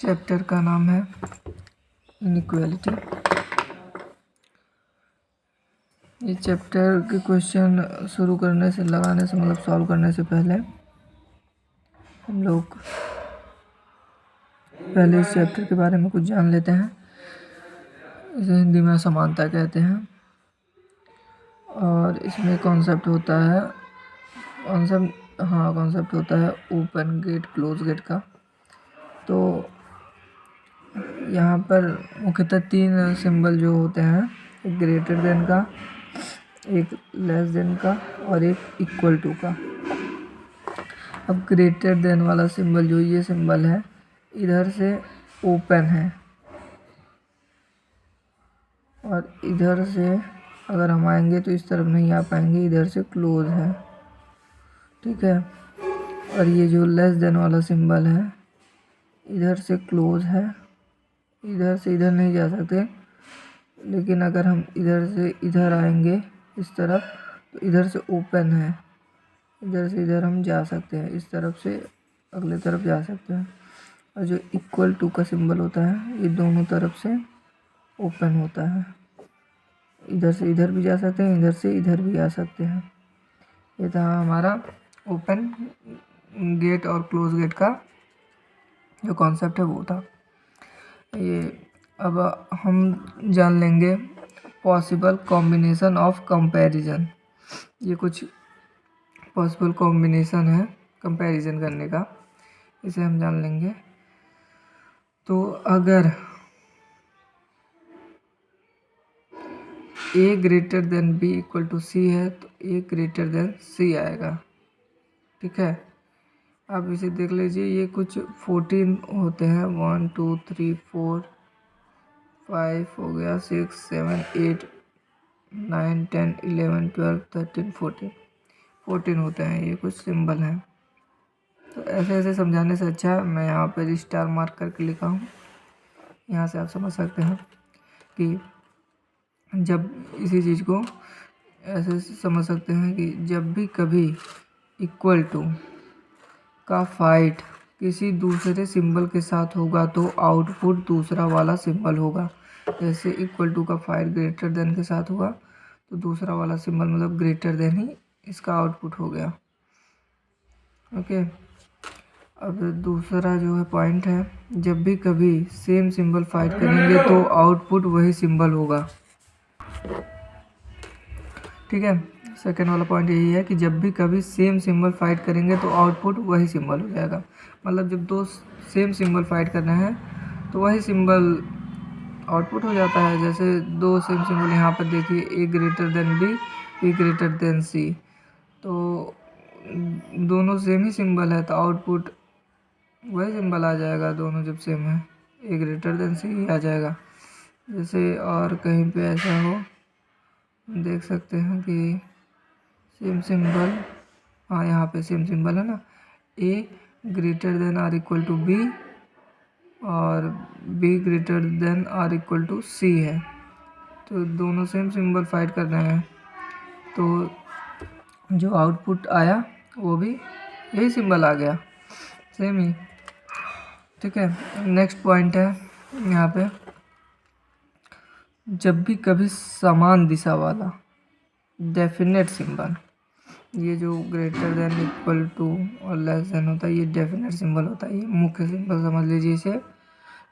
Chapter का नाम है इनइक्वालिटी। ये चैप्टर के क्वेश्चन शुरू करने से लगाने से मतलब सॉल्व करने से पहले हम लोग पहले इस चैप्टर के बारे में कुछ जान लेते हैं। इसे हिंदी में समानता कहते हैं और इसमें कॉन्सेप्ट होता है कॉन्सेप्ट होता है ओपन गेट क्लोज गेट का। तो यहाँ पर मुख्यतः 3 सिंबल जो होते हैं, एक ग्रेटर देन का, एक लेस देन का और एक इक्वल टू का। अब ग्रेटर देन वाला सिंबल जो ये सिंबल है इधर से ओपन है और इधर से अगर हम आएंगे तो इस तरफ नहीं आ पाएंगे, इधर से क्लोज है, ठीक है। और ये जो लेस देन वाला सिंबल है इधर से क्लोज है, इधर से इधर नहीं जा सकते, लेकिन अगर हम इधर से इधर आएंगे इस तरफ तो इधर से ओपन है, इधर से इधर हम जा सकते हैं, इस तरफ से अगले तरफ जा सकते हैं। और जो इक्वल टू का सिंबल होता है ये दोनों तरफ से ओपन होता है, इधर से इधर भी जा सकते हैं, इधर से इधर भी आ सकते हैं। ये था हमारा ओपन गेट और क्लोज गेट का जो कॉन्सेप्ट है वो था ये। अब हम जान लेंगे पॉसिबल कॉम्बिनेशन ऑफ कंपैरिजन। ये कुछ पॉसिबल कॉम्बिनेशन है कंपैरिजन करने का, इसे हम जान लेंगे। तो अगर a greater than b equal to C है तो a ग्रेटर देन c आएगा, ठीक है। आप इसे देख लीजिए, ये कुछ 14 होते हैं, 1 2 3 4 5 हो गया, 6 7 8 9 10 11 12 13 14 होते हैं, ये कुछ सिंबल हैं। तो ऐसे ऐसे समझाने से अच्छा है मैं यहाँ पर स्टार मार्क करके लिखा हूँ। यहाँ से आप समझ सकते हैं कि जब इसी चीज़ को ऐसे समझ सकते हैं कि जब भी कभी इक्वल टू का फाइट किसी दूसरे सिंबल के साथ होगा तो आउटपुट दूसरा वाला सिंबल होगा। जैसे इक्वल टू का फाइट ग्रेटर देन के साथ हुआ तो दूसरा वाला सिंबल मतलब ग्रेटर देन ही इसका आउटपुट हो गया, ओके। अब दूसरा जो है पॉइंट है, जब भी कभी सेम सिंबल फाइट करेंगे तो आउटपुट वही सिंबल होगा, ठीक है। सेकेंड वाला पॉइंट यही है कि जब भी कभी सेम सिंबल फाइट करेंगे तो आउटपुट वही सिंबल हो जाएगा। मतलब जब दो सेम सिंबल फाइट कर रहे हैं तो वही सिंबल आउटपुट हो जाता है। जैसे दो सेम सिंबल यहाँ पर देखिए, A greater than B, B greater than C, तो दोनों सेम ही सिंबल है तो आउटपुट वही सिंबल आ जाएगा, दोनों जब सेम है, ए ग्रेटर देन सी ही आ जाएगा। जैसे और कहीं पे ऐसा हो देख सकते हैं कि सेम सिंबल, हाँ यहाँ पे सेम सिंबल है ना, A greater than or equal to B और B greater than or equal to C है, तो दोनों सेम सिंबल फाइट कर रहे हैं तो जो आउटपुट आया वो भी यही सिंबल आ गया, सेम ही, ठीक है। नेक्स्ट पॉइंट है यहाँ पे, जब भी कभी समान दिशा वाला डेफिनेट सिंबल, ये जो ग्रेटर देन इक्वल टू और लेस देन होता है ये डेफिनेट सिंबल होता है, ये मुख्य सिंबल समझ लीजिए इसे,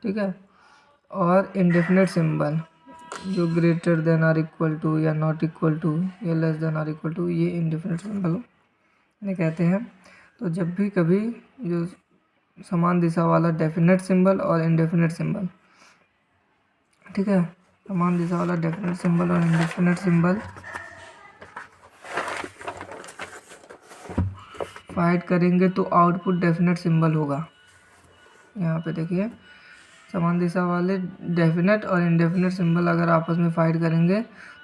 ठीक है। और इनडेफिनेट सिंबल जो greater than or equal to या नॉट इक्वल टू या less than or equal to, ये इनडेफिनेट सिंबल ने कहते हैं। तो जब भी कभी जो समान दिशा वाला डेफिनेट सिंबल और इनडेफिनेट सिंबल, ठीक है, समान दिशा वाला डेफिनेट सिंबल और इनडेफिनेट सिंबल फाइट करेंगे तो आउटपुट डेफिनेट सिंबल होगा। यहाँ पे देखिए, समान दिशा वाले डेफिनेट और इनडेफिनेट सिंबल अगर आपस में फाइट करेंगे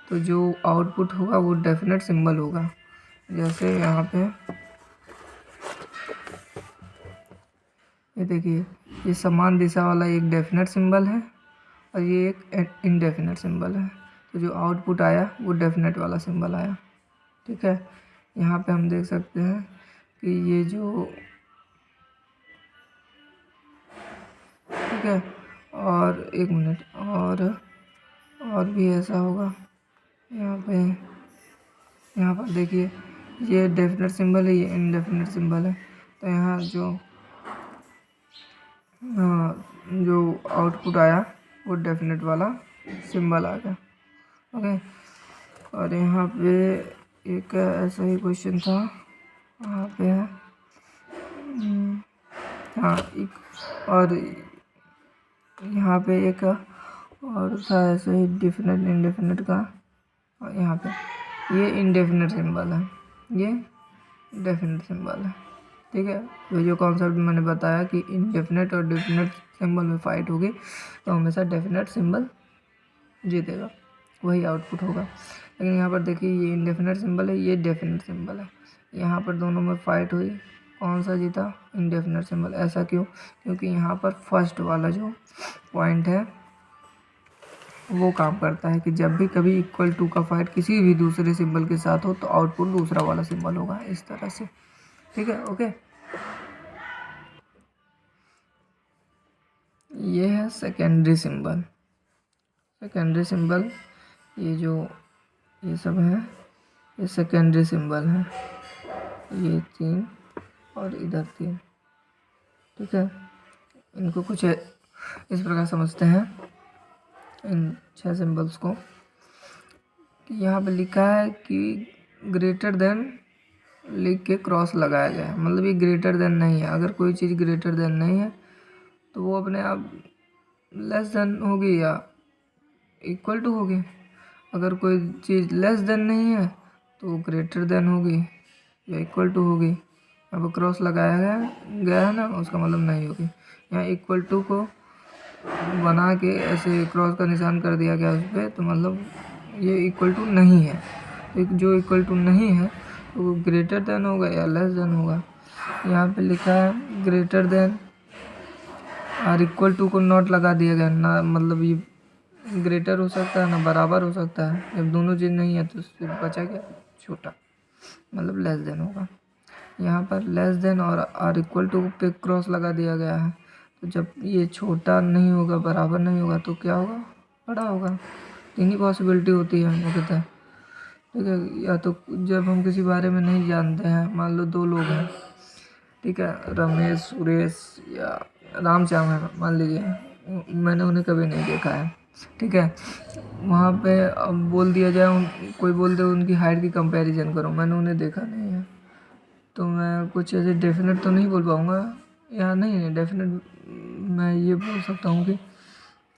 तो जो आउटपुट होगा वो डेफिनेट सिंबल होगा। जैसे यहाँ पे ये देखिए, ये समान दिशा वाला एक डेफिनेट सिंबल है और ये एक इनडेफिनेट सिंबल है, तो जो आउटपुट आया वो डेफिनेट वाला सिंबल आया, ठीक है। यहाँ पे हम देख सकते हैं कि ये जो ठीक है। और एक मिनट, और भी ऐसा होगा यहाँ पे। यहाँ पर देखिए ये डेफिनेट सिंबल है, ये इनडेफिनेट सिंबल है, तो यहाँ जो आउटपुट आया वो डेफिनेट वाला सिंबल आ गया। ओके। और यहाँ पे एक ऐसा ही क्वेश्चन था, यहाँ पे है हाँ और यहाँ पे एक और था ऐसे ही डेफिनेट इनडेफिनेट का, और यहाँ पे ये इनडेफिनेट सिंबल है, ये डेफिनेट सिंबल है, ठीक है। तो जो कॉन्सेप्ट मैंने बताया कि इनडेफिनेट और डेफिनेट सिंबल में फाइट होगी तो हमेशा डेफिनेट सिंबल जीतेगा, वही आउटपुट होगा। लेकिन यहाँ पर देखिए ये इनडेफिनेट सिंबल है, ये डेफिनेट सिंबल है, यहाँ पर दोनों में फाइट हुई, कौन सा जीता? Indefinite symbol. ऐसा क्यों? क्योंकि यहाँ पर फर्स्ट वाला जो पॉइंट है वो काम करता है कि जब भी कभी इक्वल टू का फाइट किसी भी दूसरे सिंबल के साथ हो तो आउटपुट दूसरा वाला सिंबल होगा, इस तरह से, ठीक है। ओके, ये है सेकेंडरी सिंबल। सेकेंडरी सिंबल ये जो ये सब है ये सेकेंडरी सिंबल है, ये 3 और इधर 3, ठीक है। इनको कुछ इस प्रकार समझते हैं इन 6 सिंबल्स को कि यहाँ पे लिखा है कि ग्रेटर देन लिख के क्रॉस लगाया गया है, मतलब ये ग्रेटर देन नहीं है। अगर कोई चीज़ ग्रेटर देन नहीं है तो वो अपने आप लेस देन होगी या इक्वल टू होगी। अगर कोई चीज़ लेस देन नहीं है तो वो ग्रेटर देन होगी या इक्वल टू होगी। यहाँ पर क्रॉस लगाया गया है ना, उसका मतलब नहीं होगी। यहाँ इक्वल टू को बना के ऐसे क्रॉस का निशान कर दिया गया उस पर, तो मतलब ये इक्वल टू नहीं है। तो जो इक्वल टू नहीं है तो वो ग्रेटर देन होगा या लेस देन होगा। यहाँ पे लिखा है ग्रेटर देन और इक्वल टू को नॉट लगा दिया गया ना, मतलब ये ग्रेटर हो सकता है ना बराबर हो सकता है। जब दोनों चीज़ नहीं है तो सिर्फ बचा क्या? छोटा, मतलब लेस देन होगा। यहाँ पर लेस देन और इक्वल टू पे क्रॉस लगा दिया गया है, तो जब ये छोटा नहीं होगा बराबर नहीं होगा तो क्या होगा? बड़ा होगा। 3 ही पॉसिबिलिटी होती है मुख्यतः, ठीक है। या तो जब हम किसी बारे में नहीं जानते हैं, मान लो 2 लोग हैं, ठीक है, रमेश सुरेश या रामश्याम है मान लीजिए, मैंने उन्हें कभी नहीं देखा है, ठीक है। वहाँ पे अब बोल दिया जाए कोई बोल दे उनकी हाइट की कंपैरिजन करो, मैंने उन्हें देखा नहीं है, तो मैं कुछ ऐसे डेफिनेट तो नहीं बोल पाऊँगा। या नहीं डेफिनेट मैं ये बोल सकता हूँ कि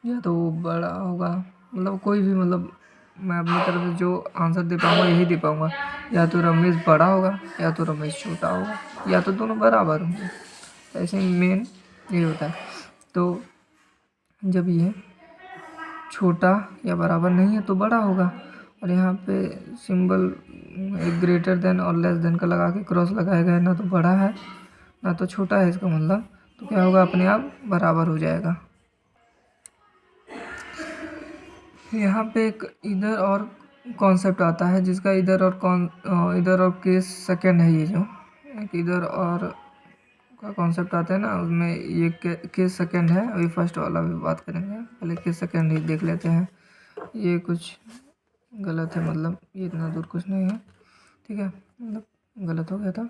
या तो वो बड़ा होगा, मतलब कोई भी, मतलब मैं अपनी तरफ से जो आंसर दे पाऊँगा यही दे पाऊँगा। या तो रमेश बड़ा होगा या तो रमेश छोटा होगा या तो दोनों बराबर होंगे। ऐसे मेन ये होता है। तो जब ये छोटा या बराबर नहीं है तो बड़ा होगा। और यहाँ पे सिंबल एक ग्रेटर देन और लेस देन का लगा के क्रॉस लगाया गया है, ना तो बड़ा है ना तो छोटा है, इसका मतलब तो क्या होगा? अपने आप बराबर हो जाएगा। यहाँ पे एक इधर और कॉन्सेप्ट आता है जिसका इधर और केस सेकंड है। ये जो एक इधर और का कॉन्सेप्ट आता है ना, उसमें ये केस सेकंड है। अभी फर्स्ट वाला भी बात करेंगे, पहले केस सेकंड ही देख लेते हैं। ये कुछ गलत है, मतलब ये इतना दूर कुछ नहीं है, ठीक है, मतलब गलत हो गया था।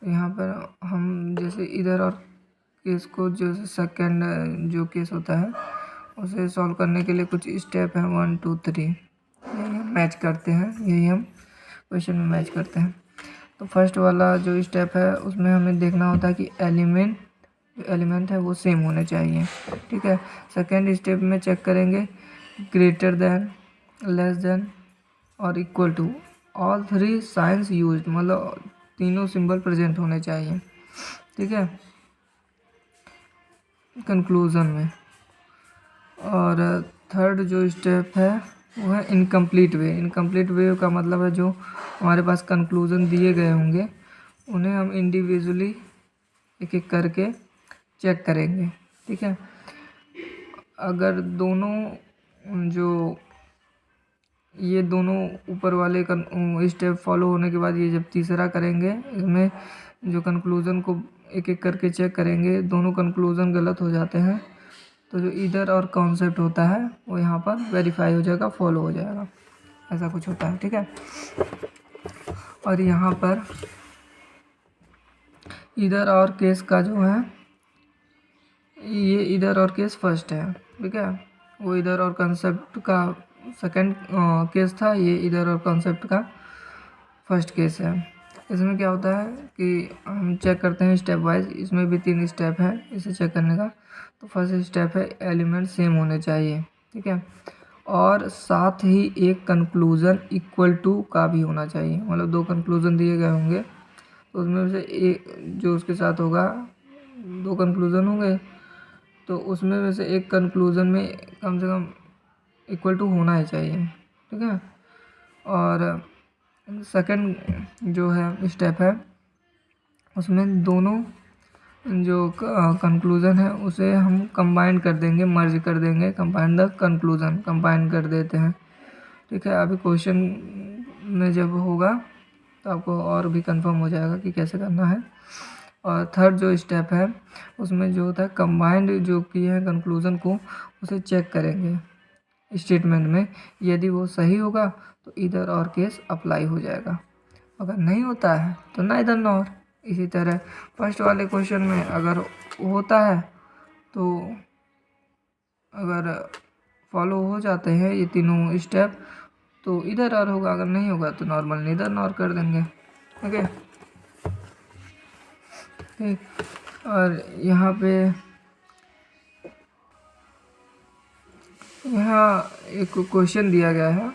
यहाँ पर हम जैसे इधर और केस को जो सेकंड जो केस होता है उसे सॉल्व करने के लिए कुछ स्टेप हैं 1 2 3, यही हम मैच करते हैं, यही हम क्वेश्चन में मैच करते हैं। तो फर्स्ट वाला जो स्टेप है उसमें हमें देखना होता है कि एलिमेंट है वो सेम होने चाहिए, ठीक है। सेकेंड स्टेप में चेक करेंगे ग्रेटर देन, लेस देन और equal to, all 3 signs used, मतलब तीनों सिंबल प्रेजेंट होने चाहिए, ठीक है, कंक्लूजन में। और थर्ड जो स्टेप है वो है इनकम्प्लीट वे। इनकम्प्लीट वे का मतलब है जो हमारे पास कंक्लूजन दिए गए होंगे उन्हें हम इंडिविजुअली एक एक करके चेक करेंगे, ठीक है। अगर दोनों जो ये दोनों ऊपर वाले स्टेप फॉलो होने के बाद ये जब तीसरा करेंगे, इसमें जो कंक्लूजन को एक एक करके चेक करेंगे, दोनों कंक्लूजन गलत हो जाते हैं तो जो इधर और कॉन्सेप्ट होता है वो यहाँ पर वेरीफाई हो जाएगा, फॉलो हो जाएगा, ऐसा कुछ होता है। ठीक है, और यहाँ पर इधर और केस का जो है, ये इधर और केस फर्स्ट है। ठीक है, वो इधर और कॉन्सेप्ट का सेकंड केस था, ये इधर और कॉन्सेप्ट का फर्स्ट केस है। इसमें क्या होता है कि हम चेक करते हैं स्टेप वाइज, इसमें भी 3 स्टेप है इसे चेक करने का। तो फर्स्ट स्टेप है एलिमेंट सेम होने चाहिए। ठीक है, और साथ ही एक कंक्लूजन इक्वल टू का भी होना चाहिए, मतलब 2 कंक्लूजन दिए गए होंगे तो उसमें से एक जो उसके साथ होगा, 2 कंक्लूजन होंगे तो उसमें में से एक कंक्लूजन में कम से कम इक्वल टू होना ही चाहिए। ठीक है, और सेकंड जो है स्टेप है उसमें दोनों जो कंक्लूज़न है उसे हम कंबाइन कर देंगे, मर्ज कर देंगे, कंबाइन द कंक्लूज़न, कंबाइन कर देते हैं। ठीक है, अभी क्वेश्चन में जब होगा तो आपको और भी कंफर्म हो जाएगा कि कैसे करना है। और थर्ड जो स्टेप है उसमें जो होता है कंबाइंड जो किए हैं कंक्लूज़न को उसे चेक करेंगे स्टेटमेंट में, यदि वो सही होगा तो इधर और केस अप्लाई हो जाएगा, अगर नहीं होता है तो नाइदर नॉर। इसी तरह फर्स्ट वाले क्वेश्चन में अगर होता है तो अगर फॉलो हो जाते हैं ये तीनों स्टेप तो इधर और होगा, अगर नहीं होगा तो नॉर्मल नीदर नॉर कर देंगे। ओके, ठीक, और यहाँ पे यहाँ एक क्वेश्चन दिया गया है,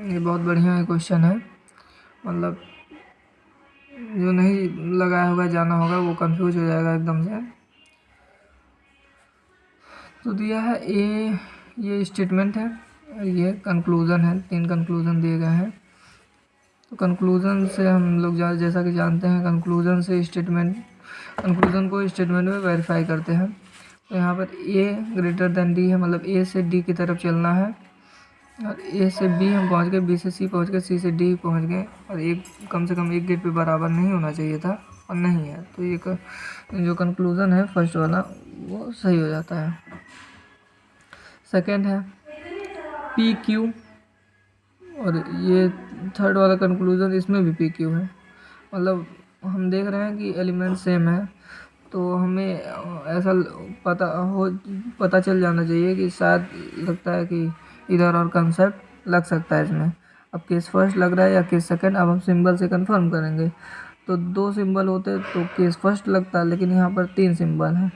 ये बहुत बढ़िया क्वेश्चन है, मतलब जो नहीं लगाया होगा जाना होगा वो कंफ्यूज हो जाएगा एकदम से। तो दिया है ये स्टेटमेंट है और ये कंक्लूज़न है, 3 कंक्लूज़न दिए गए हैं। तो कंक्लूज़न से हम लोग जैसा कि जानते हैं कंक्लूज़न से कंक्लूज़न को स्टेटमेंट में वेरीफाई करते हैं। तो यहाँ पर ए ग्रेटर देन डी है, मतलब ए से डी की तरफ चलना है, और ए से बी हम पहुँच गए, बी से सी पहुँच गए, सी से डी पहुँच गए, और एक कम से कम एक गेट पे बराबर नहीं होना चाहिए था और नहीं है, तो ये जो कंक्लूज़न है फर्स्ट वाला वो सही हो जाता है। सेकेंड है पी क्यू, और ये थर्ड वाला कंक्लूज़न इसमें भी पी क्यू है, मतलब हम देख रहे हैं कि एलिमेंट सेम है तो हमें ऐसा पता चल जाना चाहिए कि शायद लगता है कि इधर और कंसेप्ट लग सकता है इसमें। अब केस फर्स्ट लग रहा है या केस सेकंड, अब हम सिंबल से कंफर्म करेंगे। तो 2 सिंबल होते तो केस फर्स्ट लगता है, लेकिन यहाँ पर 3 सिंबल हैं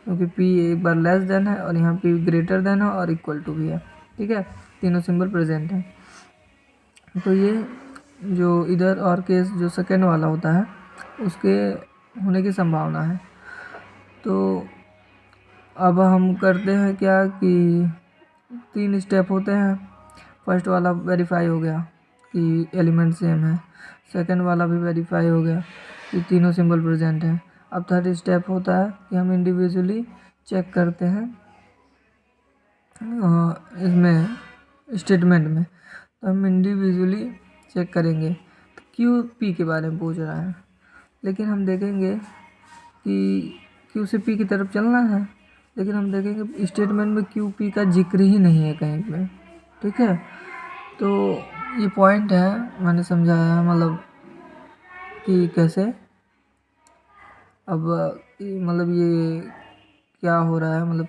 क्योंकि पी एक बार लेस देन है और यहाँ पी ग्रेटर देन है और इक्वल टू भी है। ठीक है, तीनों सिंबल प्रेजेंट हैं। तो ये जो इधर और केस जो सेकंड वाला होता है उसके होने की संभावना है। तो अब हम करते हैं क्या कि 3 स्टेप होते हैं। फर्स्ट वाला वेरीफाई हो गया कि एलिमेंट सेम है, सेकंड वाला भी वेरीफाई हो गया कि तीनों सिंबल प्रेजेंट हैं। अब थर्ड स्टेप होता है कि हम इंडिविजुअली चेक करते हैं इसमें स्टेटमेंट में, तो हम इंडिविजुअली चेक करेंगे। तो क्यू पी के बारे में पूछ रहा है, लेकिन हम देखेंगे कि क्यू से पी की तरफ चलना है, लेकिन हम देखेंगे स्टेटमेंट में क्यू पी का जिक्र ही नहीं है कहीं पे। ठीक है, तो ये पॉइंट है मैंने समझाया, मतलब कि कैसे अब मतलब ये क्या हो रहा है, मतलब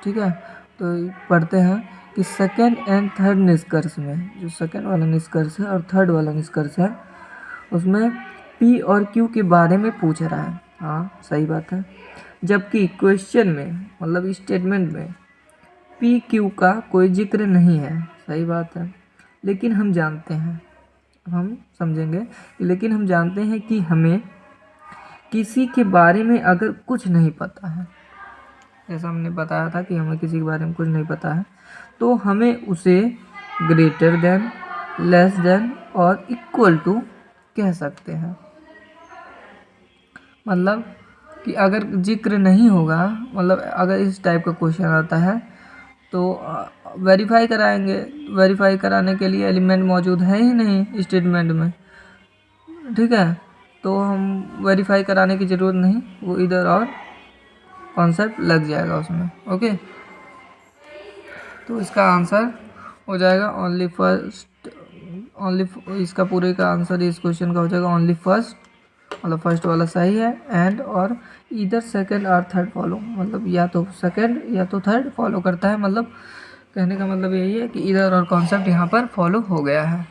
ठीक है। तो पढ़ते हैं कि सेकंड एंड थर्ड निष्कर्ष में, जो सेकंड वाला निष्कर्ष है और थर्ड वाला निष्कर्ष है उसमें पी और क्यू के बारे में पूछ रहा है। हाँ सही बात है, जबकि क्वेश्चन में मतलब स्टेटमेंट में पी क्यू का कोई जिक्र नहीं है। सही बात है, लेकिन हम जानते हैं, हम समझेंगे, लेकिन हम जानते हैं कि हमें किसी के बारे में अगर कुछ नहीं पता है, जैसा हमने बताया था कि हमें किसी के बारे में कुछ नहीं पता है, तो हमें उसे ग्रेटर देन, लेस देन और इक्वल टू कह सकते हैं। मतलब कि अगर जिक्र नहीं होगा, मतलब अगर इस टाइप का क्वेश्चन आता है तो वेरीफाई कराएंगे, वेरीफाई कराने के लिए एलिमेंट मौजूद है ही नहीं स्टेटमेंट में। ठीक है, तो हम वेरीफाई कराने की ज़रूरत नहीं, वो इधर और कॉन्सेप्ट लग जाएगा उसमें। ओके। तो इसका आंसर हो जाएगा ओनली फर्स्ट, ओनली, इसका पूरे का आंसर इस क्वेश्चन का हो जाएगा ओनली फर्स्ट, मतलब फर्स्ट वाला सही है। एंड और इधर सेकंड और थर्ड फॉलो, मतलब या तो सेकंड या तो थर्ड फॉलो करता है, मतलब कहने का मतलब यही है कि इधर और कॉन्सेप्ट यहाँ पर फॉलो हो गया है।